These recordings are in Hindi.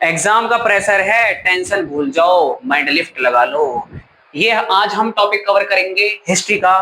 एग्जाम का प्रेशर है, टेंशन भूल जाओ, माइंड लिफ्ट लगा लो। ये आज हम टॉपिक कवर करेंगे हिस्ट्री का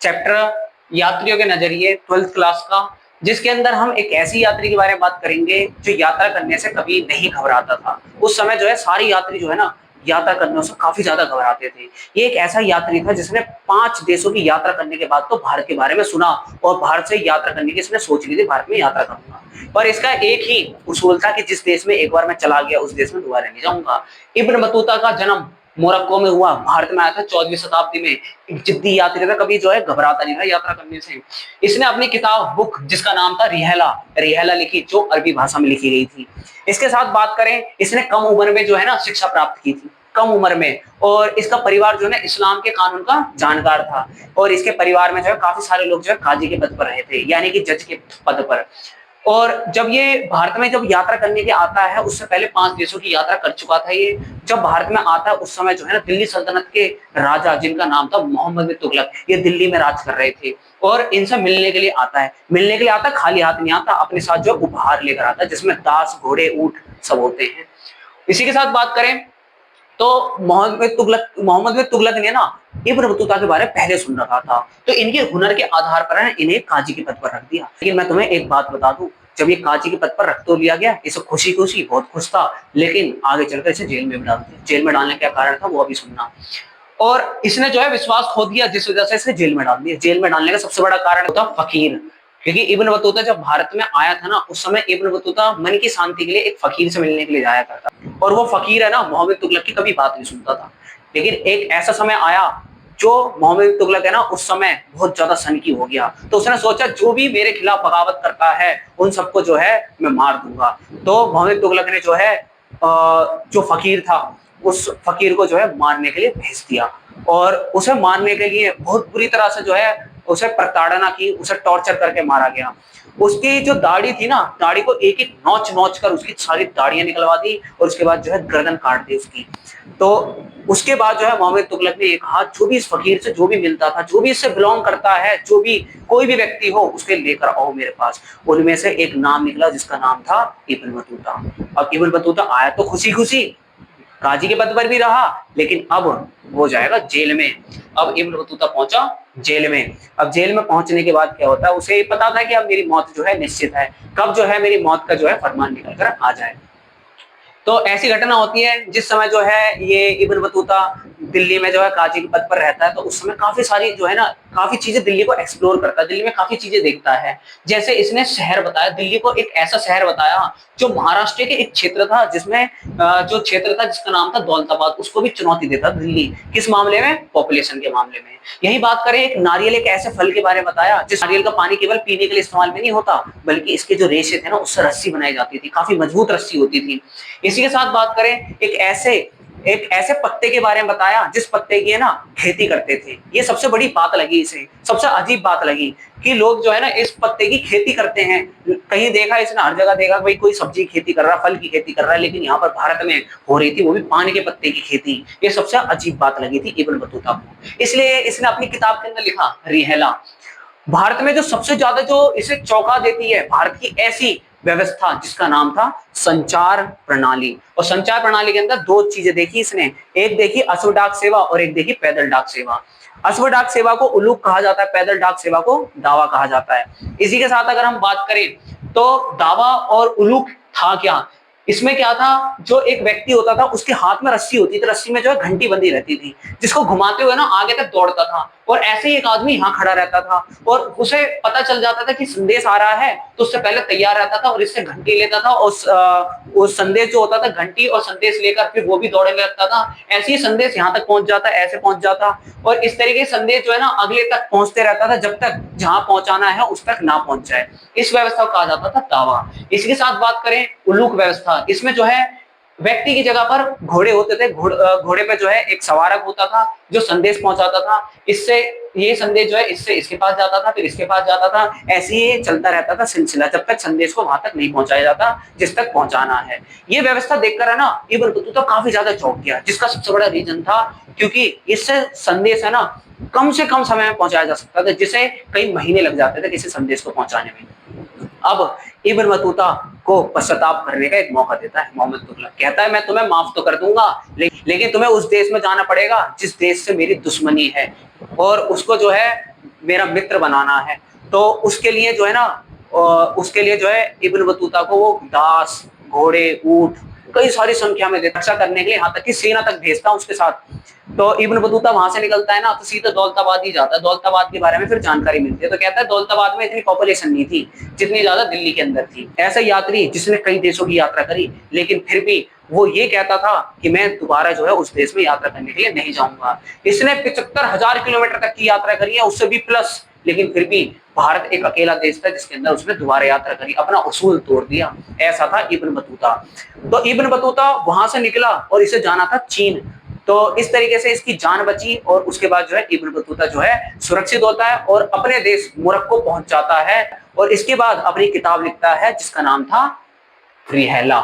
चैप्टर, यात्रियों के नजरिए 12th क्लास का, जिसके अंदर हम एक ऐसी यात्री के बारे में बात करेंगे जो यात्रा करने से कभी नहीं घबराता था। उस समय जो है सारी यात्री जो है ना यात्रा करने से काफी ज्यादा घबराते थे। ये एक ऐसा यात्री था जिसने 5 देशों की यात्रा करने के बाद तो भारत के बारे में सुना और भारत से यात्रा करने की इसने सोच ली थी, भारत में यात्रा करूंगा। पर इसका एक ही उसूल था कि जिस देश में एक बार मैं चला गया उस देश में दोबारा नहीं जाऊंगा। इब्न बतूता का जन्म मोरक्को में हुआ, भारत में आया था 14वीं शताब्दी में। एक जिद्दी यात्री था, कभी जो है घबराता नहीं था यात्रा करने से। इसने अपनी किताब बुक जिसका नाम था रिहला रिहला लिखी, जो अरबी भाषा में लिखी गई थी। इसके साथ बात करें, इसने कम उम्र में जो है ना शिक्षा प्राप्त की थी, कम उम्र में। और इसका परिवार जो है इस्लाम के कानून का जानकार था और इसके परिवार में जो है काफी सारे लोग जो है काजी के पद पर रहे थे, यानी कि जज के पद पर। और जब ये भारत में जब यात्रा करने के आता है, उससे पहले 5 देशों की यात्रा कर चुका था ये। जब भारत में आता है उस समय जो है ना दिल्ली सल्तनत के राजा, जिनका नाम था मोहम्मद बिन तुगलक, ये दिल्ली में राज कर रहे थे। और इनसे मिलने के लिए आता है, मिलने के लिए आता, खाली हाथ नहीं आता, अपने साथ जो उपहार लेकर आता है, जिसमें दास, घोड़े, ऊंट सब होते हैं। इसी के साथ बात करें तो मोहम्मद बिन तुगलक ने ना इब्न बतूता के बारे में पहले सुन रखा था, तो इनके हुनर के आधार पर है इन्हें काजी के पद पर रख दिया। लेकिन मैं तुम्हें एक बात बता दूं, जब ये काजी के पद पर रख तो लिया गया, इसे खुशी खुशी बहुत खुश था, लेकिन आगे चलकर इसे जेल में भी डाल दिया। जेल में डालने का कारण था वो अभी सुनना। और इसने जो है विश्वास खो दिया, जिस वजह से इसे जेल में डाल दिया। जेल में डालने का सबसे बड़ा कारण होता फकीर, क्योंकि इब्न बतूता जब भारत में आया था ना, उस समय इब्न बतूता मन की शांति के लिए एक फकीर से मिलने के लिए जाया करता, और वो फकीर है ना मोहम्मद तुगलक की कभी बात नहीं सुनता था। लेकिन एक ऐसा समय आया जो मोहम्मद तुगलक है ना उस समय बहुत ज्यादा सनकी हो गया, तो उसने सोचा जो भी मेरे खिलाफ बगावत करता है उन सबको जो है मैं मार दूंगा। तो मोहम्मद तुगलक ने जो है जो फकीर था उस फकीर को जो है मारने के लिए भेज दिया, और उसे मारने के लिए बहुत बुरी तरह से जो है उसे प्रताड़ना की, उसे टॉर्चर करके मारा गया। उसकी जो दाढ़ी थी ना, दाढ़ी को एक एक नोच नोच कर उसकी सारी दाढ़ियां निकलवा दी, और उसके बाद जो है गर्दन काट दी उसकी। तो उसके बाद जो है मोहम्मद तुगलक ने एक हाथ, जो भी इस फकीर से जो भी मिलता था, जो भी इससे बिलोंग करता है, जो भी कोई भी व्यक्ति हो, उसके लेकर आओ मेरे पास। उनमें से एक नाम निकला जिसका नाम था इब्न बतूता। अब इब्न बतूता आया तो खुशी खुशी, काजी के पद पर भी रहा, लेकिन अब वो जाएगा जेल में। अब इब्न बतूता पहुंचा जेल में। अब जेल में पहुंचने के बाद क्या होता है, उसे पता था कि अब मेरी मौत जो है निश्चित है, कब जो है मेरी मौत का जो है फरमान निकल कर आ जाए। तो ऐसी घटना होती है जिस समय जो है ये इब्न बतूता दिल्ली में जो है काजी के पद पर रहता है, तो उस समय काफी सारी जो है ना काफी चीजें दिल्ली को एक्सप्लोर करता है, दिल्ली में काफी चीजें देखता है। जैसे इसने शहर बताया, दिल्ली को एक ऐसा शहर बताया जो महाराष्ट्र के एक क्षेत्र था, जिसमें जो क्षेत्र था जिसका नाम था दौलताबाद, उसको भी चुनौती देता दिल्ली। किस मामले में? पॉपुलेशन के मामले में। यही बात करें, एक नारियल एक ऐसे फल के बारे में बताया जिस नारियल का पानी केवल पीने के लिए इस्तेमाल में नहीं होता, बल्कि इसके जो रेशे थे ना उससे रस्सी बनाई जाती थी, काफी मजबूत रस्सी होती थी। इसी के साथ बात करें, एक ऐसे पत्ते के बारे में बताया जिस पत्ते की है ना खेती करते थे। ये सबसे बड़ी बात लगी इसे, सबसे अजीब बात लगी कि लोग जो है ना इस पत्ते की खेती करते हैं। कहीं देखा इसने, हर जगह देखा भाई कोई सब्जी की खेती कर रहा है, फल की खेती कर रहा है, लेकिन यहाँ पर भारत में हो रही थी वो भी पान के पत्ते की खेती। ये सबसे अजीब बात लगी थी इब्न बतूता को, इसलिए इसने अपनी किताब के अंदर लिखा रिहला। भारत में जो सबसे ज्यादा जो इसे चौंका देती है, भारत की ऐसी व्यवस्था जिसका नाम था संचार प्रणाली। और संचार प्रणाली के अंदर 2 चीजें देखी इसने, एक देखी अश्व डाक सेवा और एक देखी पैदल डाक सेवा। अश्व डाक सेवा को उलूक कहा जाता है, पैदल डाक सेवा को दावा कहा जाता है। इसी के साथ अगर हम बात करें तो दावा और उलूक था क्या, इसमें क्या था, जो एक व्यक्ति होता था उसके हाथ में रस्सी होती थी, रस्सी में जो है घंटी बंधी रहती थी, जिसको घुमाते हुए ना आगे तक दौड़ता था, और ऐसे ही एक आदमी यहाँ खड़ा रहता था, और उसे पता चल जाता था कि संदेश आ रहा है, तो उससे पहले तैयार रहता था और इससे घंटी लेता था, और संदेश जो होता था घंटी और संदेश लेकर फिर वो भी दौड़ने लगता था। ऐसे ही संदेश यहाँ तक पहुंच जाता, ऐसे पहुंच जाता, और इस तरीके से संदेश जो है ना अगले तक पहुंचते रहता था, जब तक जहां पहुंचाना है उस तक ना पहुंच जाए। इस व्यवस्था को कहा जाता था दावा। इसके साथ बात करें उलूक व्यवस्था, इसमें जो है व्यक्ति की जगह पर घोड़े होते थे, घोड़े पे जो है एक सवारक होता था जो संदेश पहुंचाता था। इससे ये संदेश जो है इससे इसके पास जाता था, फिर इसके पास जाता था, ऐसे ही चलता रहता था सिलसिला, जब तक संदेश को वहां तक नहीं पहुंचाया जाता जिस तक पहुंचाना है। ये व्यवस्था देखकर है ना इब्न बतूता काफी ज्यादा चौंक गया, जिसका सबसे बड़ा रीजन था क्योंकि इससे संदेश है ना कम से कम समय में पहुंचाया जा सकता था, जिसे कई महीने लग जाते थे किसी संदेश को पहुंचाने में। अब इब्न बतूता को पश्चाताप करने का एक मौका देता है मोहम्मद तुगलक। कहता है मैं तुम्हें माफ तो कर दूंगा, लेकिन तुम्हें उस देश में जाना पड़ेगा जिस देश से मेरी दुश्मनी है, और उसको जो है मेरा मित्र बनाना है। तो उसके लिए जो है ना, उसके लिए जो है इब्न बतूता को वो दास, घोड़े, ऊंट कई सारी संख्या में रक्षा करने के लिए, यहाँ तक कि सेना तक भेजता उसके साथ। तो इब्न बतूता वहां से निकलता है ना, तो सीधा दौलताबाद ही जाता है। दौलताबाद के बारे में फिर जानकारी मिलती है, तो कहता है दौलताबाद में इतनी पॉपुलेशन नहीं थी जितनी ज्यादा दिल्ली के अंदर थी। ऐसा यात्री जिसने कई देशों की यात्रा करी, लेकिन फिर भी वो ये कहता था कि मैं दोबारा जो है उस देश में यात्रा करने के लिए नहीं जाऊंगा। इसने 75,000 किलोमीटर तक की यात्रा करी है, उससे भी प्लस, लेकिन फिर भी भारत एक अकेला देश था जिसके अंदर उसने दोबारा यात्रा करी, अपना उसूल तोड़ दिया। ऐसा था इब्न बतूता। तो इब्न बतूता वहां से निकला और इसे जाना था चीन। तो इस तरीके से इसकी जान बची, और उसके बाद जो है इब्न बतूता जो है सुरक्षित होता है और अपने देश मोरक्को पहुंच जाता है, और इसके बाद अपनी किताब लिखता है जिसका नाम था रिहला।